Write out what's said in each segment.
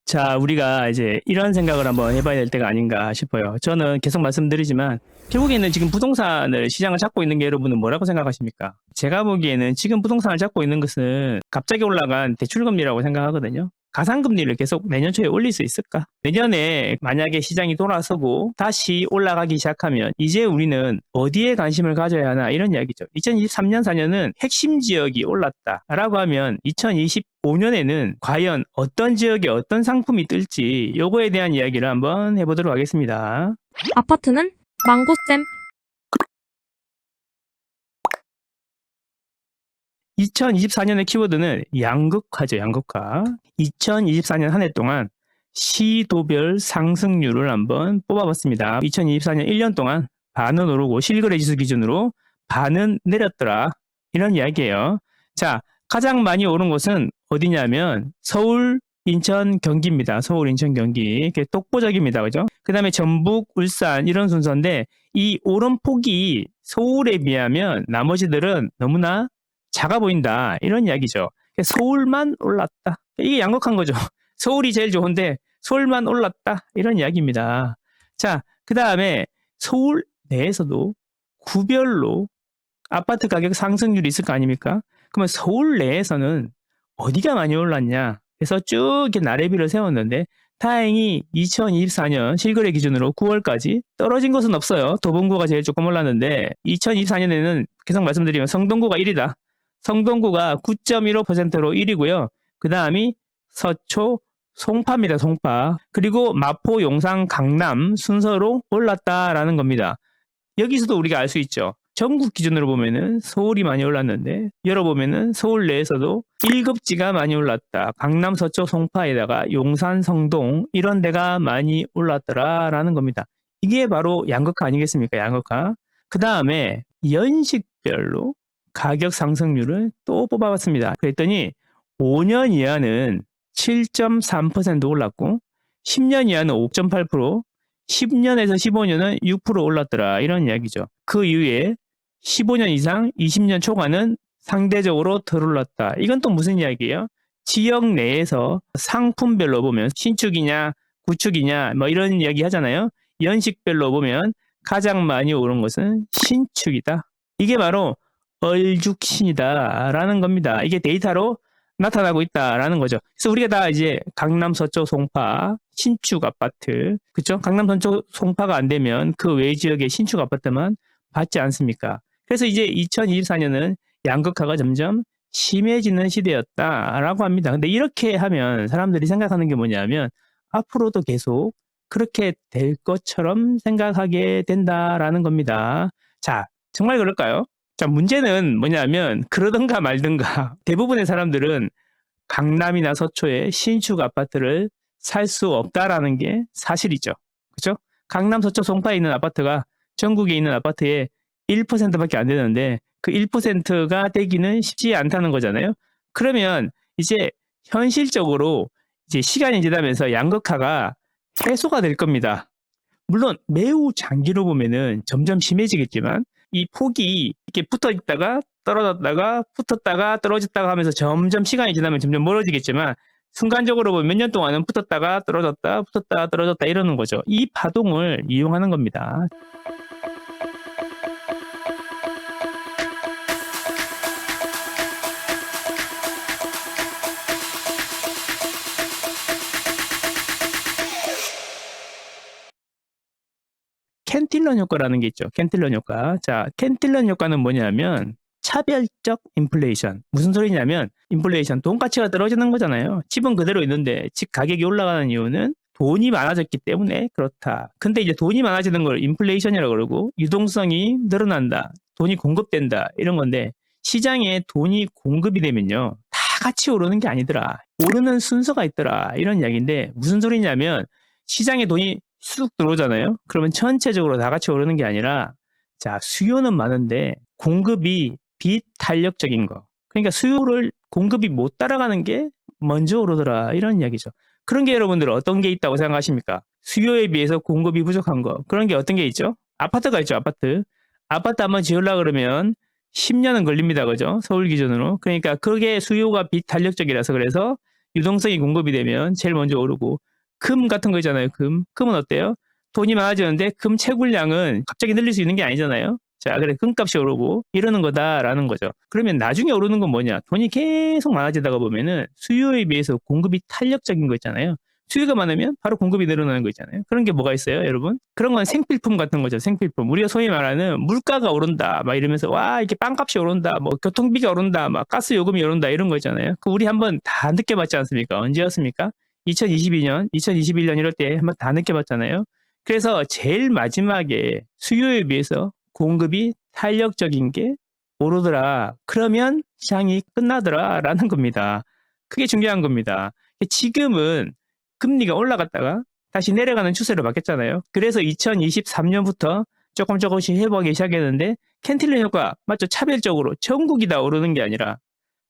자, 우리가 이제 이런 생각을 한번 해봐야 될 때가 아닌가 싶어요. 저는 계속 말씀드리지만, 결국에는 지금 부동산을 시장을 잡고 있는 게 여러분은 뭐라고 생각하십니까? 제가 보기에는 지금 부동산을 잡고 있는 것은 갑자기 올라간 대출금리라고 생각하거든요. 가상금리를 계속 내년 초에 올릴 수 있을까? 내년에 만약에 시장이 돌아서고 다시 올라가기 시작하면 이제 우리는 어디에 관심을 가져야 하나 이런 이야기죠. 2023년 4년은 핵심 지역이 올랐다라고 하면 2025년에는 과연 어떤 지역에 어떤 상품이 뜰지 요거에 대한 이야기를 한번 해보도록 하겠습니다. 아파트는 망고쌤. 2024년의 키워드는 양극화죠, 양극화. 2024년 한 해 동안 시도별 상승률을 한번 뽑아봤습니다. 2024년 1년 동안 반은 오르고 실거래 지수 기준으로 반은 내렸더라. 이런 이야기예요. 자, 가장 많이 오른 곳은 어디냐면 서울, 인천, 경기입니다. 서울, 인천, 경기. 이게 독보적입니다. 그죠? 그 다음에 전북, 울산 이런 순서인데 이 오름폭이 서울에 비하면 나머지들은 너무나 작아 보인다. 이런 이야기죠. 서울만 올랐다. 이게 양극화인 거죠. 서울이 제일 좋은데 서울만 올랐다. 이런 이야기입니다. 자, 그 다음에 서울 내에서도 구별로 아파트 가격 상승률이 있을 거 아닙니까? 그러면 서울 내에서는 어디가 많이 올랐냐? 그래서 쭉 이렇게 나래비를 세웠는데 다행히 2024년 실거래 기준으로 9월까지 떨어진 것은 없어요. 도봉구가 제일 조금 올랐는데 2024년에는 계속 말씀드리면 성동구가 1위다. 성동구가 9.15%로 1위고요. 그 다음이 서초, 송파입니다. 송파. 그리고 마포, 용산, 강남 순서로 올랐다라는 겁니다. 여기서도 우리가 알 수 있죠. 전국 기준으로 보면은 서울이 많이 올랐는데 열어보면은 서울 내에서도 1급지가 많이 올랐다. 강남, 서초, 송파에다가 용산, 성동 이런 데가 많이 올랐더라라는 겁니다. 이게 바로 양극화 아니겠습니까? 양극화. 그 다음에 연식별로 가격 상승률을 또 뽑아봤습니다. 그랬더니 5년 이하는 7.3% 올랐고 10년 이하는 5.8%, 10년에서 15년은 6% 올랐더라. 이런 이야기죠. 그 이후에 15년 이상 20년 초과는 상대적으로 덜 올랐다. 이건 또 무슨 이야기예요? 지역 내에서 상품별로 보면 신축이냐 구축이냐 뭐 이런 이야기 하잖아요. 연식별로 보면 가장 많이 오른 것은 신축이다. 이게 바로 얼죽신이다라는 겁니다. 이게 데이터로 나타나고 있다라는 거죠. 그래서 우리가 다 이제 강남, 서초, 송파 신축 아파트, 그렇죠? 강남, 서초, 송파가 안 되면 그 외 지역의 신축 아파트만 받지 않습니까? 그래서 이제 2024년은 양극화가 점점 심해지는 시대였다라고 합니다. 근데 이렇게 하면 사람들이 생각하는 게 뭐냐면 앞으로도 계속 그렇게 될 것처럼 생각하게 된다라는 겁니다. 자, 정말 그럴까요? 자, 문제는 뭐냐면 그러든가 말든가 대부분의 사람들은 강남이나 서초에 신축 아파트를 살 수 없다라는 게 사실이죠. 그렇죠? 강남, 서초, 송파에 있는 아파트가 전국에 있는 아파트의 1%밖에 안 되는데 그 1%가 되기는 쉽지 않다는 거잖아요. 그러면 이제 현실적으로 이제 시간이 지나면서 양극화가 해소가 될 겁니다. 물론 매우 장기로 보면은 점점 심해지겠지만 이 폭이 이렇게 붙어 있다가 떨어졌다가 붙었다가 떨어졌다가 하면서 점점 시간이 지나면 점점 멀어지겠지만 순간적으로 보면 몇 년 동안은 붙었다가 떨어졌다 붙었다가 떨어졌다 이러는 거죠. 이 파동을 이용하는 겁니다. 캔틸런 효과라는 게 있죠. 캔틸런 효과. 자, 캔틸런 효과는 뭐냐면 차별적 인플레이션. 무슨 소리냐면 인플레이션, 돈 가치가 떨어지는 거잖아요. 집은 그대로 있는데 집 가격이 올라가는 이유는 돈이 많아졌기 때문에 그렇다. 근데 이제 돈이 많아지는 걸 인플레이션이라고 그러고 유동성이 늘어난다. 돈이 공급된다. 이런 건데 시장에 돈이 공급이 되면요. 다 같이 오르는 게 아니더라. 오르는 순서가 있더라. 이런 이야기인데 무슨 소리냐면 시장에 돈이 쑥 들어오잖아요. 그러면 전체적으로 다 같이 오르는 게 아니라 자, 수요는 많은데 공급이 비탄력적인 거. 그러니까 수요를 공급이 못 따라가는 게 먼저 오르더라. 이런 이야기죠. 그런 게 여러분들 어떤 게 있다고 생각하십니까? 수요에 비해서 공급이 부족한 거. 그런 게 어떤 게 있죠? 아파트가 있죠. 아파트. 아파트 한번 지으려고 그러면 10년은 걸립니다. 그죠? 서울 기준으로. 그러니까 그게 수요가 비탄력적이라서 그래서 유동성이 공급이 되면 제일 먼저 오르고, 금 같은 거 있잖아요. 금은 어때요? 돈이 많아지는데 금 채굴량은 갑자기 늘릴 수 있는 게 아니잖아요. 자, 그래 금값이 오르고 이러는 거다라는 거죠. 그러면 나중에 오르는 건 뭐냐? 돈이 계속 많아지다가 보면은 수요에 비해서 공급이 탄력적인 거 있잖아요. 수요가 많으면 바로 공급이 늘어나는 거 있잖아요. 그런 게 뭐가 있어요, 여러분? 그런 건 생필품 같은 거죠. 생필품. 우리가 소위 말하는 물가가 오른다, 막 이러면서 와 이렇게 빵값이 오른다, 뭐 교통비가 오른다, 막 가스 요금이 오른다 이런 거 있잖아요. 그 우리 한번 다 느껴봤지 않습니까? 언제였습니까? 2022년, 2021년 이럴 때 한번 다 느껴봤잖아요. 그래서 제일 마지막에 수요에 비해서 공급이 탄력적인 게 오르더라. 그러면 시장이 끝나더라라는 겁니다. 그게 중요한 겁니다. 지금은 금리가 올라갔다가 다시 내려가는 추세로 바뀌었잖아요. 그래서 2023년부터 조금씩 회복하기 시작했는데 캔틸런 효과 맞죠? 차별적으로 전국이 다 오르는 게 아니라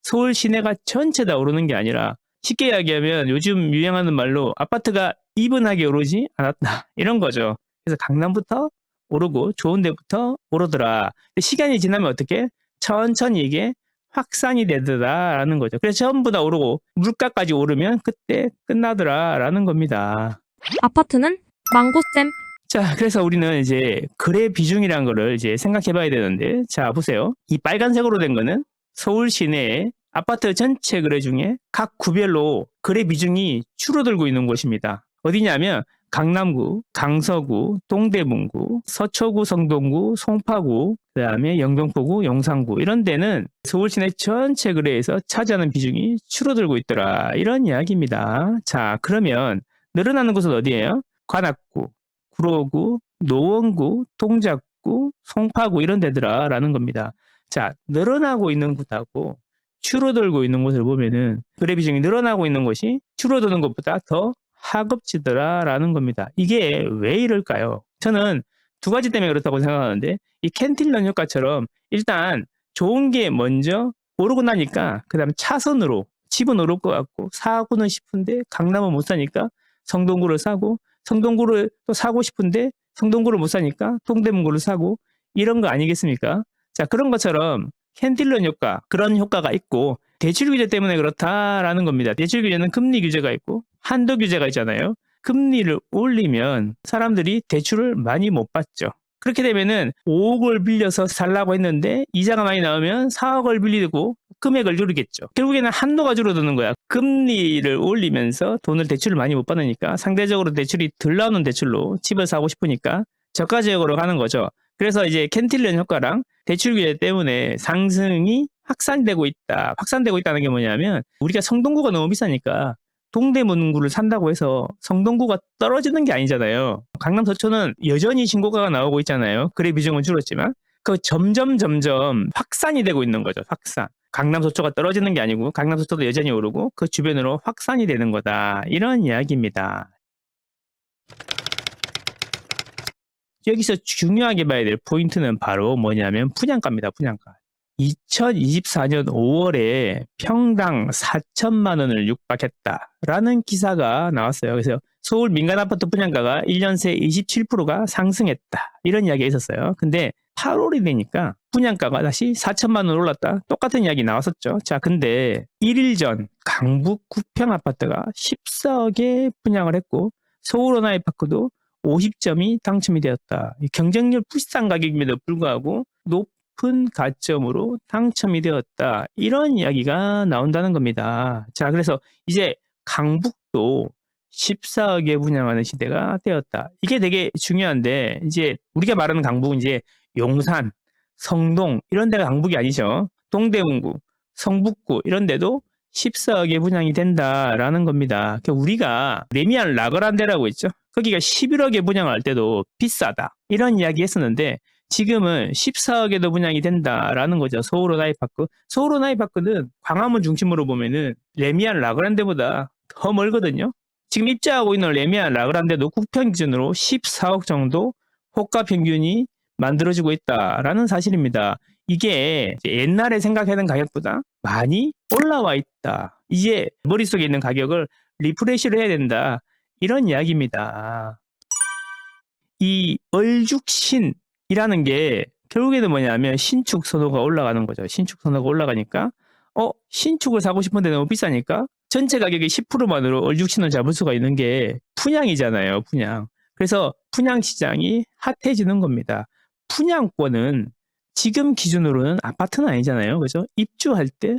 서울 시내가 전체 다 오르는 게 아니라 쉽게 이야기하면 요즘 유행하는 말로 아파트가 이분하게 오르지 않았다 이런 거죠. 그래서 강남부터 오르고 좋은 데부터 오르더라. 근데 시간이 지나면 어떻게? 천천히 이게 확산이 되더라라는 거죠. 그래서 전부 다 오르고 물가까지 오르면 그때 끝나더라라는 겁니다. 아파트는 망고쌤. 자, 그래서 우리는 이제 거래 비중이라는 거를 이제 생각해 봐야 되는데, 자, 보세요. 이 빨간색으로 된 거는 서울 시내의 아파트 전체 거래 중에 각 구별로 거래 비중이 줄어들고 있는 곳입니다. 어디냐면 강남구, 강서구, 동대문구, 서초구, 성동구, 송파구, 그다음에 영등포구, 용산구 이런 데는 서울 시내 전체 거래에서 차지하는 비중이 줄어들고 있더라. 이런 이야기입니다. 자, 그러면 늘어나는 곳은 어디예요? 관악구, 구로구, 노원구, 동작구, 송파구 이런 데더라라는 겁니다. 자, 늘어나고 있는 곳하고 줄어들고 있는 곳을 보면은 거래 비중이 늘어나고 있는 곳이 줄어드는 것보다 더 하급지더라라는 겁니다. 이게 왜 이럴까요? 저는 두 가지 때문에 그렇다고 생각하는데 이 캔틸런 효과처럼 일단 좋은 게 먼저 오르고 나니까 그다음에 차선으로 집은 오를 것 같고 사고는 싶은데 강남은 못 사니까 성동구를 사고 성동구를 또 사고 싶은데 성동구를 못 사니까 동대문구를 사고 이런 거 아니겠습니까? 자, 그런 것처럼 캔딜런 효과 그런 효과가 있고 대출 규제 때문에 그렇다라는 겁니다. 대출 규제는 금리 규제가 있고 한도 규제가 있잖아요. 금리를 올리면 사람들이 대출을 많이 못 받죠. 그렇게 되면은 5억을 빌려서 살라고 했는데 이자가 많이 나오면 4억을 빌리고 금액을 줄이겠죠. 결국에는 한도가 줄어드는 거야. 금리를 올리면서 돈을 대출을 많이 못 받으니까 상대적으로 대출이 덜 나오는 대출로 집을 사고 싶으니까 저가 지역으로 가는 거죠. 그래서 이제 캔틸런 효과랑 대출 규제 때문에 상승이 확산되고 있다. 확산되고 있다는 게 뭐냐면 우리가 성동구가 너무 비싸니까 동대문구를 산다고 해서 성동구가 떨어지는 게 아니잖아요. 강남 서초는 여전히 신고가가 나오고 있잖아요. 거래 비중은 줄었지만 그 점점 확산이 되고 있는 거죠. 확산. 강남 서초가 떨어지는 게 아니고 강남 서초도 여전히 오르고 그 주변으로 확산이 되는 거다. 이런 이야기입니다. 여기서 중요하게 봐야 될 포인트는 바로 뭐냐면 분양가입니다. 분양가. 2024년 5월에 평당 4천만 원을 육박했다라는 기사가 나왔어요. 그래서 서울 민간 아파트 분양가가 1년 새 27%가 상승했다. 이런 이야기가 있었어요. 근데 8월이 되니까 분양가가 다시 4천만 원 올랐다. 똑같은 이야기 나왔었죠. 자, 근데 1일 전 강북 9평 아파트가 14억에 분양을 했고 서울 원아이파크도 50점이 당첨이 되었다. 경쟁률 비싼 가격임에도 불구하고 높은 가점으로 당첨이 되었다. 이런 이야기가 나온다는 겁니다. 자, 그래서 이제 강북도 14억에 분양하는 시대가 되었다. 이게 되게 중요한데 이제 우리가 말하는 강북은 이제 용산, 성동 이런 데가 강북이 아니죠. 동대문구, 성북구 이런 데도 14억에 분양이 된다라는 겁니다. 그러니까 우리가 레미안 라그란데라고 있죠. 거기가 11억에 분양할 때도 비싸다. 이런 이야기 했었는데 지금은 14억에도 분양이 된다라는 거죠. 서울 원아이파크. 서울 원아이파크는 광화문 중심으로 보면은 레미안 라그란데보다 더 멀거든요. 지금 입주하고 있는 레미안 라그란데도 9평 기준으로 14억 정도 호가 평균이 만들어지고 있다라는 사실입니다. 이게 옛날에 생각하던 가격보다 많이 올라와 있다. 이제 머릿속에 있는 가격을 리프레시를 해야 된다. 이런 이야기입니다. 이 얼죽신이라는 게 결국에는 뭐냐면 신축 선호가 올라가는 거죠. 신축 선호가 올라가니까 신축을 사고 싶은데 너무 비싸니까 전체 가격의 10%만으로 얼죽신을 잡을 수가 있는 게 분양이잖아요. 분양. 그래서 분양 시장이 핫해지는 겁니다. 분양권은 지금 기준으로는 아파트는 아니잖아요. 그죠? 입주할 때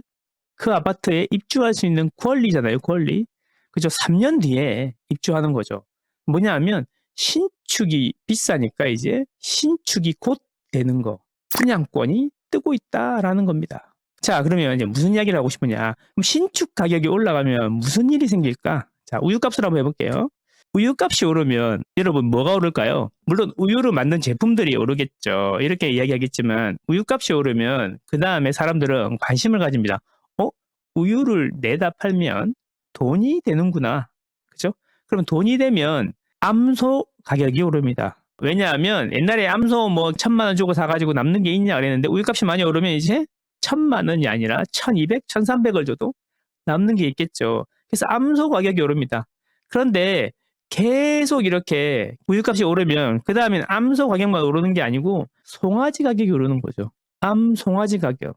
그 아파트에 입주할 수 있는 권리잖아요. 권리. 그죠? 3년 뒤에 입주하는 거죠. 뭐냐 하면 신축이 비싸니까 이제 신축이 곧 되는 거. 분양권이 뜨고 있다라는 겁니다. 자, 그러면 이제 무슨 이야기를 하고 싶으냐? 그럼 신축 가격이 올라가면 무슨 일이 생길까? 자, 우유값을 한번 해볼게요. 우유값이 오르면 여러분 뭐가 오를까요? 물론 우유를 만든 제품들이 오르겠죠. 이렇게 이야기하겠지만 우유값이 오르면 그 다음에 사람들은 관심을 가집니다. 우유를 내다 팔면 돈이 되는구나. 그죠? 그럼 돈이 되면 암소 가격이 오릅니다. 왜냐하면 옛날에 암소 뭐 1,000만 원 주고 사가지고 남는 게 있냐 그랬는데 우유값이 많이 오르면 이제 1,000만 원이 아니라 1,200, 1,300을 줘도 남는 게 있겠죠. 그래서 암소 가격이 오릅니다. 그런데 계속 이렇게 우유값이 오르면 그 다음엔 암소 가격만 오르는 게 아니고 송아지 가격이 오르는 거죠. 암송아지 가격.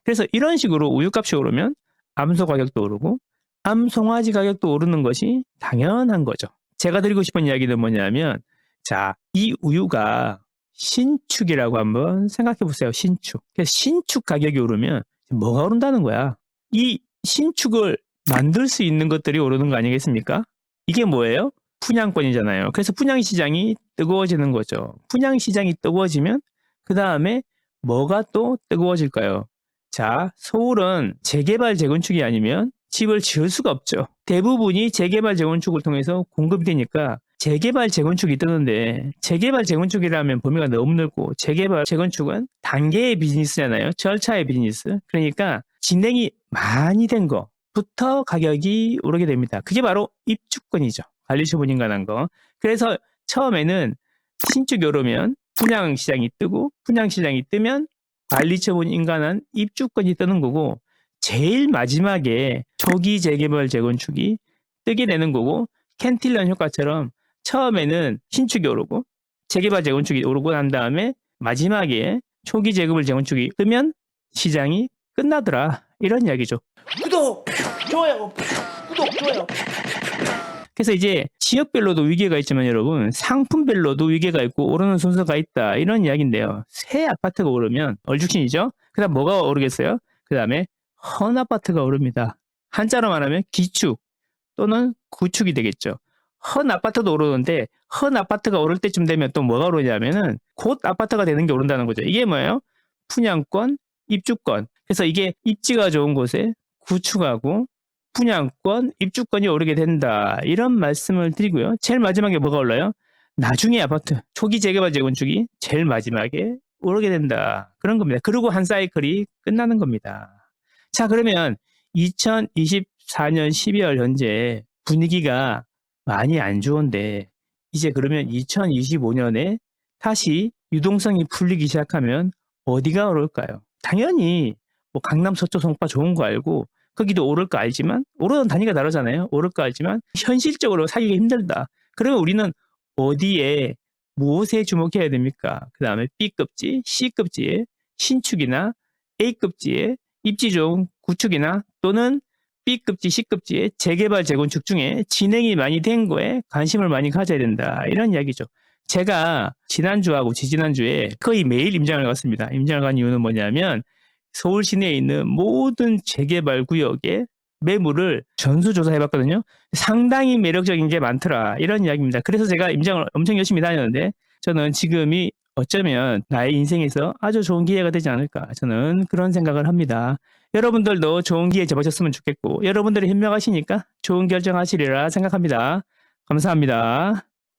그래서 이런 식으로 우유값이 오르면 암소 가격도 오르고 암송아지 가격도 오르는 것이 당연한 거죠. 제가 드리고 싶은 이야기는 뭐냐면 자, 이 우유가 신축이라고 한번 생각해 보세요. 신축. 그래서 신축 가격이 오르면 뭐가 오른다는 거야? 이 신축을 만들 수 있는 것들이 오르는 거 아니겠습니까? 이게 뭐예요? 분양권이잖아요. 그래서 분양 시장이 뜨거워지는 거죠. 분양 시장이 뜨거워지면 그 다음에 뭐가 또 뜨거워질까요? 자, 서울은 재개발 재건축이 아니면 집을 지을 수가 없죠. 대부분이 재개발 재건축을 통해서 공급이 되니까 재개발 재건축이 뜨는데 재개발 재건축이라면 범위가 너무 넓고 재개발 재건축은 단계의 비즈니스잖아요. 절차의 비즈니스. 그러니까 진행이 많이 된 거부터 가격이 오르게 됩니다. 그게 바로 입주권이죠. 관리처분 인가한 거. 그래서 처음에는 신축이 오르면 분양시장이 뜨고 분양시장이 뜨면 관리처분 인가한 입주권이 뜨는 거고 제일 마지막에 초기 재개발 재건축이 뜨게 되는 거고 캔틸런 효과처럼 처음에는 신축이 오르고 재개발 재건축이 오르고 난 다음에 마지막에 초기 재개발 재건축이 뜨면 시장이 끝나더라 이런 이야기죠. 구독, 좋아요, 구독, 좋아요. 그래서 이제 지역별로도 위계가 있지만 여러분 상품별로도 위계가 있고 오르는 순서가 있다 이런 이야기인데요. 새 아파트가 오르면 얼죽신이죠. 그 다음 뭐가 오르겠어요? 그 다음에 헌 아파트가 오릅니다. 한자로 말하면 기축 또는 구축이 되겠죠. 헌 아파트도 오르는데 헌 아파트가 오를 때쯤 되면 또 뭐가 오르냐면은 곧 아파트가 되는 게 오른다는 거죠. 이게 뭐예요? 분양권, 입주권. 그래서 이게 입지가 좋은 곳에 구축하고 분양권, 입주권이 오르게 된다. 이런 말씀을 드리고요. 제일 마지막에 뭐가 올라요? 나중에 아파트, 초기 재개발 재건축이 제일 마지막에 오르게 된다. 그런 겁니다. 그리고 한 사이클이 끝나는 겁니다. 자, 그러면 2024년 12월 현재 분위기가 많이 안 좋은데 이제 그러면 2025년에 다시 유동성이 풀리기 시작하면 어디가 오를까요? 당연히 뭐 강남, 서초, 송파 좋은 거 알고 거기도 오를 거 알지만 오르는 단위가 다르잖아요. 오를 거 알지만 현실적으로 사기가 힘들다. 그러면 우리는 어디에 무엇에 주목해야 됩니까? 그 다음에 B급지, C급지에 신축이나 A급지에 입지 좋은 구축이나 또는 B급지, C급지의 재개발, 재건축 중에 진행이 많이 된 거에 관심을 많이 가져야 된다. 이런 이야기죠. 제가 지난주하고 지지난주에 거의 매일 임장을 갔습니다. 임장을 간 이유는 뭐냐면 서울 시내에 있는 모든 재개발 구역의 매물을 전수조사 해봤거든요. 상당히 매력적인 게 많더라. 이런 이야기입니다. 그래서 제가 임장을 엄청 열심히 다녔는데 저는 지금이 어쩌면 나의 인생에서 아주 좋은 기회가 되지 않을까. 저는 그런 생각을 합니다. 여러분들도 좋은 기회 잡으셨으면 좋겠고 여러분들이 현명하시니까 좋은 결정하시리라 생각합니다. 감사합니다.